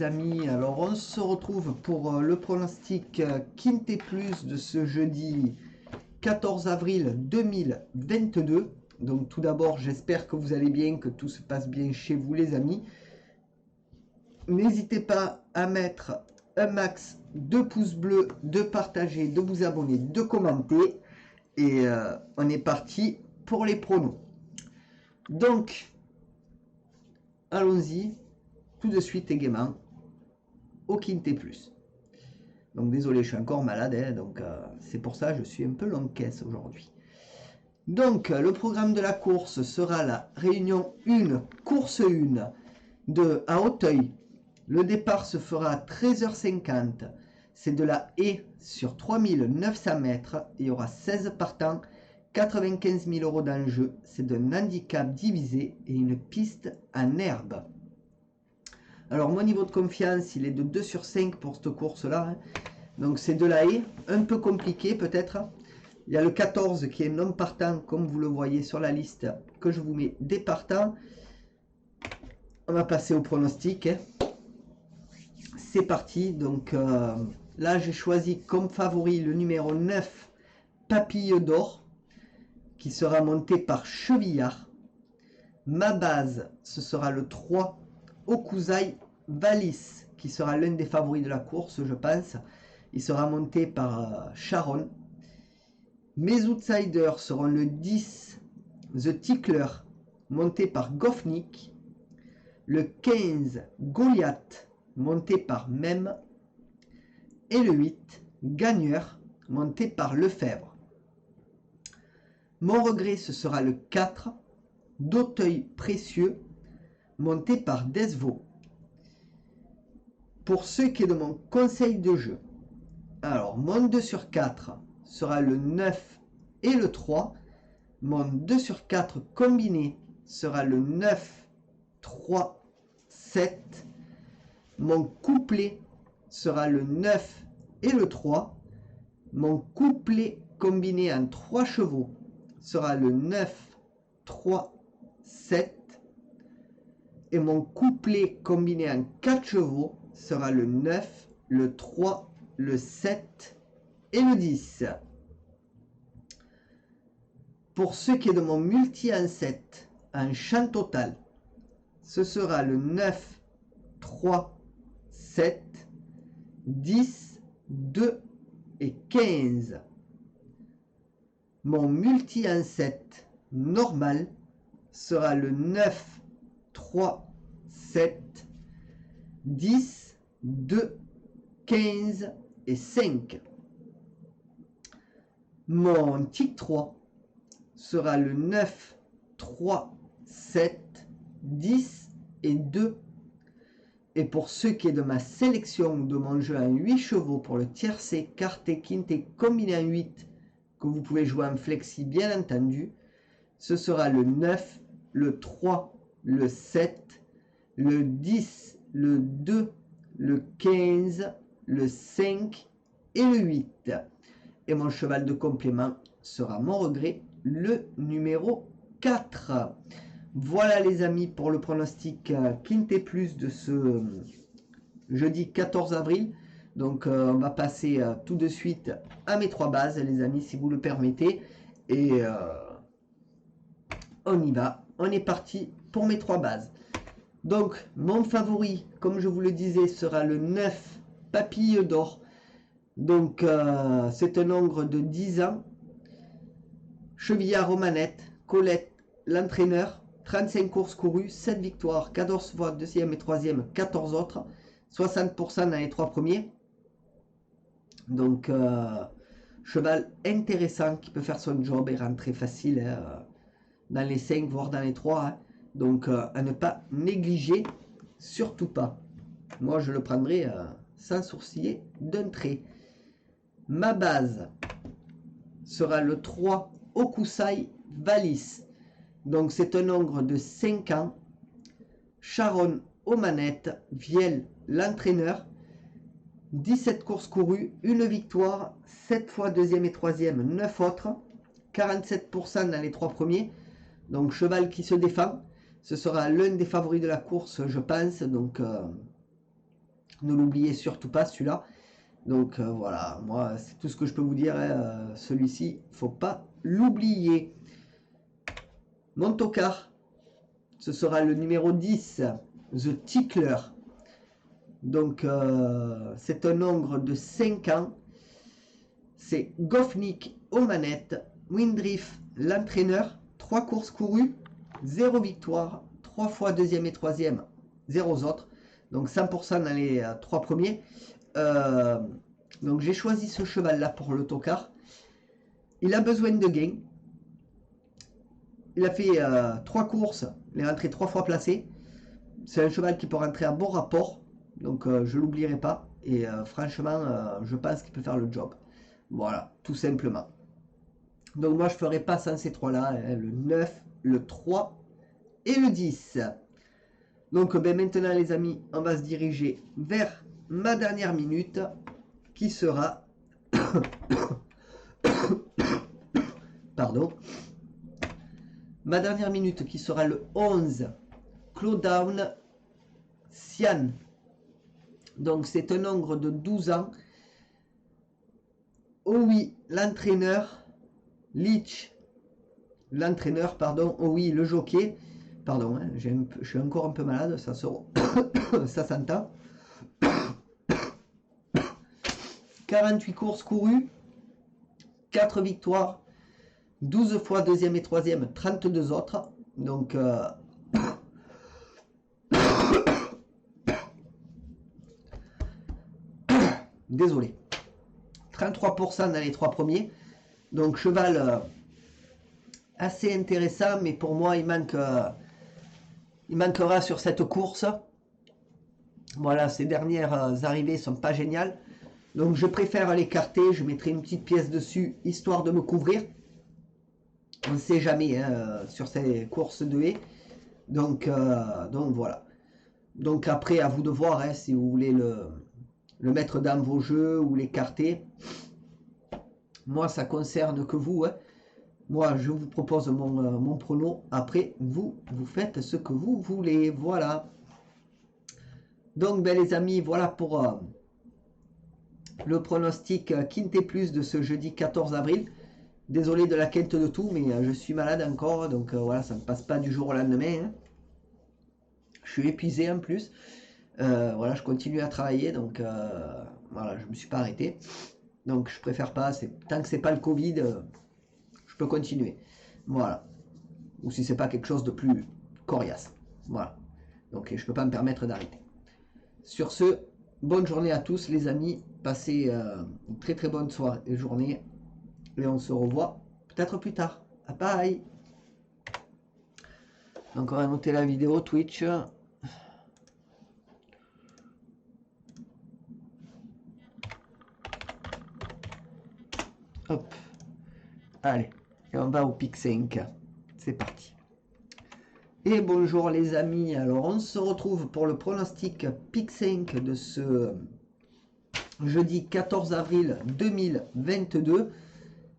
Amis, alors on se retrouve pour le pronostic Quintet Plus de ce jeudi 14 avril 2022. Donc tout d'abord, j'espère que vous allez bien, que tout se passe bien chez vous les amis. N'hésitez pas à mettre un max de pouces bleus, de partager, de vous abonner, de commenter. Et on est parti pour les pronos. Donc, allons-y tout de suite et gaiement au Quintet Plus. Donc désolé, je suis encore malade, hein, donc c'est pour ça que je suis un peu longue caisse aujourd'hui. Donc le programme de la course sera la réunion 1, course 1 à Auteuil. Le départ se fera à 13h50. C'est de la haie sur 3900 mètres. Il y aura 16 partants, 95 000 € d'enjeu. C'est d'un handicap divisé et une piste en herbe. Alors mon niveau de confiance, il est de 2 sur 5 pour cette course-là. Hein. Donc c'est de la haie, un peu compliqué peut-être. Il y a le 14 qui est non partant, comme vous le voyez sur la liste que je vous mets des partants. On va passer au pronostic. Hein. C'est parti. Donc là j'ai choisi comme favori le numéro 9, Papille d'Or, qui sera monté par Chevillard. Ma base, ce sera le 3, Okuzai Valis, qui sera l'un des favoris de la course, je pense. Il sera monté par Sharon. Mes outsiders seront le 10, The Tickler, monté par Goffnik. Le 15, Goliath, monté par Mem. Et le 8, Gagneur, monté par Lefebvre. Mon regret, ce sera le 4, d'Auteuil Précieux, monté par Desvaux. Pour ce qui est de mon conseil de jeu, alors mon 2 sur 4 sera le 9 et le 3. Mon 2 sur 4 combiné sera le 9, 3, 7. Mon couplet sera le 9 et le 3. Mon couplet combiné en 3 chevaux sera le 9, 3, 7. Et mon couplet combiné en 4 chevaux sera le 9, le 3, le 7 et le 10. Pour ce qui est de mon multi en 7, en champ total, ce sera le 9, 3, 7, 10, 2 et 15. Mon multi en 7 normal sera le 9, 3, 7, 10, 2, 15 et 5. Mon tic 3 sera le 9, 3, 7, 10 et 2. Et pour ce qui est de ma sélection de mon jeu en 8 chevaux pour le tiercé, quarté, quinté combiné en 8, que vous pouvez jouer en flexi bien entendu, ce sera le 9, le 3, le 7, le 10, le 2, le 15, le 5 et le 8. Et mon cheval de complément sera mon regret, le numéro 4. Voilà les amis pour le pronostic Quintet Plus de ce jeudi 14 avril. Donc on va passer tout de suite à mes 3 bases les amis si vous le permettez. Et on y va, on est parti pour mes 3 bases. Donc mon favori, comme je vous le disais, sera le 9, Papille d'Or. Donc c'est un ogre de 10 ans. Chevillard aux manettes, Colette l'entraîneur, 35 courses courues, 7 victoires, 14 fois deuxième et troisième, 14 autres, 60% dans les 3 premiers. Donc cheval intéressant qui peut faire son job et rentrer facile dans les 5 voire dans les 3. Hein. Donc à ne pas négliger, surtout pas. Moi je le prendrai sans sourciller d'un trait. Ma base sera le 3, Okuzai Valis. Donc c'est un ogre de 5 ans. Sharon aux manettes, Viel l'entraîneur. 17 courses courues, 1 victoire, 7 fois deuxième et troisième, 9 autres. 47% dans les 3 premiers. Donc cheval qui se défend. Ce sera l'un des favoris de la course, je pense. Donc Ne l'oubliez surtout pas celui-là. Donc voilà, moi c'est tout ce que je peux vous dire. Hein. Celui-ci, faut pas l'oublier. Mon tocard, ce sera le numéro 10, The Tickler. Donc c'est un ogre de 5 ans. C'est Goffnik aux manettes, Windriff l'entraîneur, 3 courses courues, 0 victoire, 3 fois deuxième et troisième, 0 autres. Donc 100% dans les 3 premiers. Donc j'ai choisi ce cheval là pour le tocard. Il a besoin de gains. Il a fait 3 courses, il est rentré 3 fois placé. C'est un cheval qui peut rentrer à bon rapport. Donc je ne l'oublierai pas. Et franchement, je pense qu'il peut faire le job. Voilà, tout simplement. Donc moi je ne ferai pas sans ces 3 là. Hein, le 9, le 3 et le 10. Donc maintenant les amis, on va se diriger vers ma dernière minute qui sera pardon, ma dernière minute qui sera le 11 Clowdown Sian. Donc c'est un ogre de 12 ans. Oh oui, l'entraîneur Leach, l'entraîneur pardon, oh oui, le jockey pardon, hein, je suis encore un peu malade, ça s'entend. 48 courses courues, 4 victoires, 12 fois deuxième et troisième, 32 autres. Donc, désolé. 33% dans les 3 premiers. Donc, cheval assez intéressant, mais pour moi, il manquera sur cette course. Voilà, ces dernières arrivées sont pas géniales. Donc je préfère l'écarter, je mettrai une petite pièce dessus, histoire de me couvrir. On ne sait jamais hein, sur ces courses de haies. Donc voilà. Donc après, à vous de voir hein, si vous voulez le mettre dans vos jeux ou l'écarter. Moi, ça concerne que vous. Hein. Moi, je vous propose mon prono. Après, vous faites ce que vous voulez. Voilà. Donc, ben, les amis, voilà pour le pronostic Quintet Plus de ce jeudi 14 avril. Désolé de la quinte de tout, mais je suis malade encore. Donc, voilà, ça ne passe pas du jour au lendemain. Hein. Je suis épuisé en plus. Voilà, je continue à travailler. Donc, voilà, je ne me suis pas arrêté. Donc, je préfère pas. Tant que c'est pas le Covid, je peux continuer. Voilà. Ou si c'est pas quelque chose de plus coriace. Voilà. Donc, je peux pas me permettre d'arrêter. Sur ce, bonne journée à tous les amis. Passez une très très bonne soirée et journée. Et on se revoit peut-être plus tard. Bye. Donc on va monter la vidéo Twitch. Hop. Allez. Et on va au pic 5. C'est parti. Et bonjour les amis. Alors on se retrouve pour le pronostic pic 5 de ce jeudi 14 avril 2022.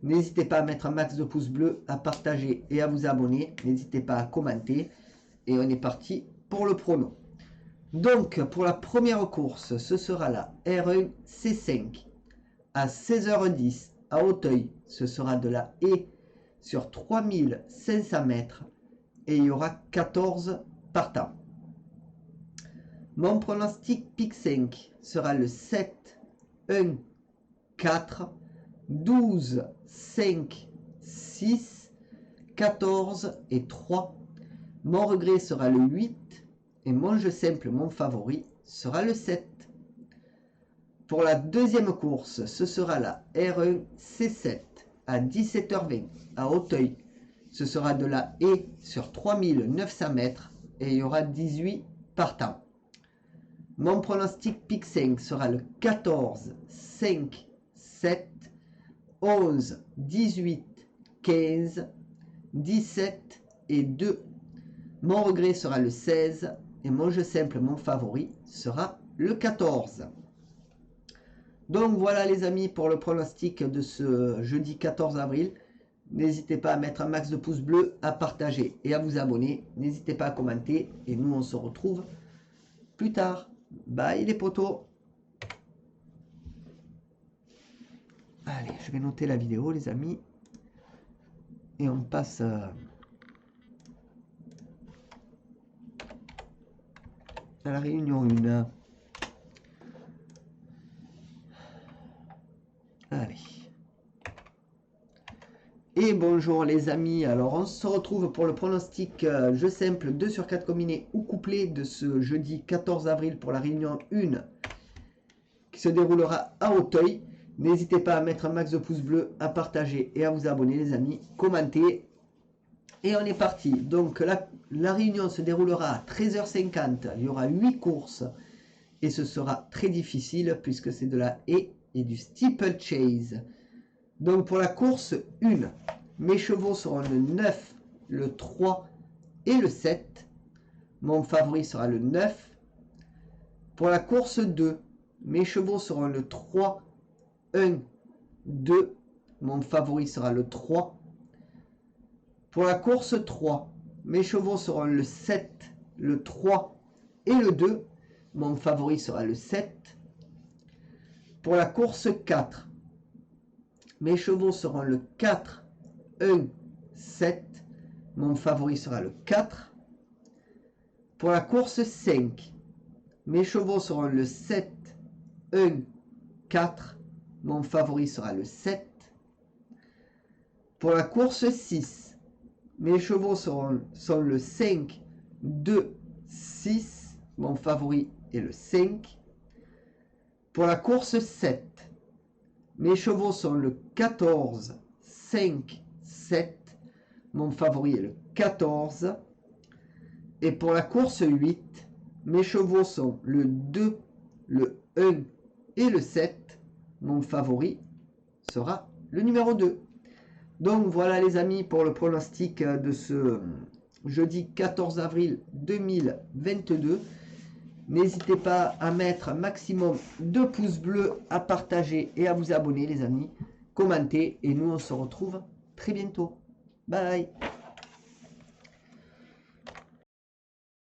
N'hésitez pas à mettre un max de pouces bleus, à partager et à vous abonner. N'hésitez pas à commenter. Et on est parti pour le prono. Donc, pour la première course, ce sera la R1 C5 à 16h10 à Auteuil. Ce sera de la haie sur 3500 mètres et il y aura 14 partants. Mon pronostic pic 5 sera le 7, 1, 4, 12, 5, 6, 14 et 3. Mon regret sera le 8 et mon jeu simple, mon favori, sera le 7. Pour la deuxième course, ce sera la R1 C7 à 17h20 à Auteuil. Ce sera de la haie sur 3900 mètres et il y aura 18 partants. Mon pronostic pic 5 sera le 14, 5, 7, 11, 18, 15, 17 et 2. Mon regret sera le 16 et mon jeu simple, mon favori, sera le 14. Donc voilà les amis pour le pronostic de ce jeudi 14 avril. N'hésitez pas à mettre un max de pouces bleus, à partager et à vous abonner. N'hésitez pas à commenter et nous on se retrouve plus tard. Bye les potos. Allez, je vais noter la vidéo les amis. Et on passe à la réunion 1. Allez. Et bonjour les amis, alors on se retrouve pour le pronostic jeu simple 2 sur 4 combiné ou couplé de ce jeudi 14 avril pour la réunion 1 qui se déroulera à Auteuil. N'hésitez pas à mettre un max de pouces bleus, à partager et à vous abonner les amis, commentez. Et on est parti, donc la réunion se déroulera à 13h50, il y aura 8 courses et ce sera très difficile puisque c'est de la haie et du steeplechase. Donc pour la course 1, mes chevaux seront le 9, le 3 et le 7. Mon favori sera le 9. Pour la course 2, mes chevaux seront le 3, 1, 2. Mon favori sera le 3. Pour la course 3, mes chevaux seront le 7, le 3 et le 2. Mon favori sera le 7. Pour la course 4, mes chevaux seront le 4, 1, 7. Mon favori sera le 4. Pour la course 5, mes chevaux seront le 7, 1, 4. Mon favori sera le 7. Pour la course 6, mes chevaux sont le 5, 2, 6. Mon favori est le 5. Pour la course 7, mes chevaux sont le 14, 5, 7. Mon favori est le 14. Et pour la course 8, mes chevaux sont le 2, le 1 et le 7. Mon favori sera le numéro 2. Donc voilà les amis pour le pronostic de ce jeudi 14 avril 2022. N'hésitez pas à mettre un maximum de pouces bleus, à partager et à vous abonner les amis. Commentez et nous on se retrouve très bientôt. Bye.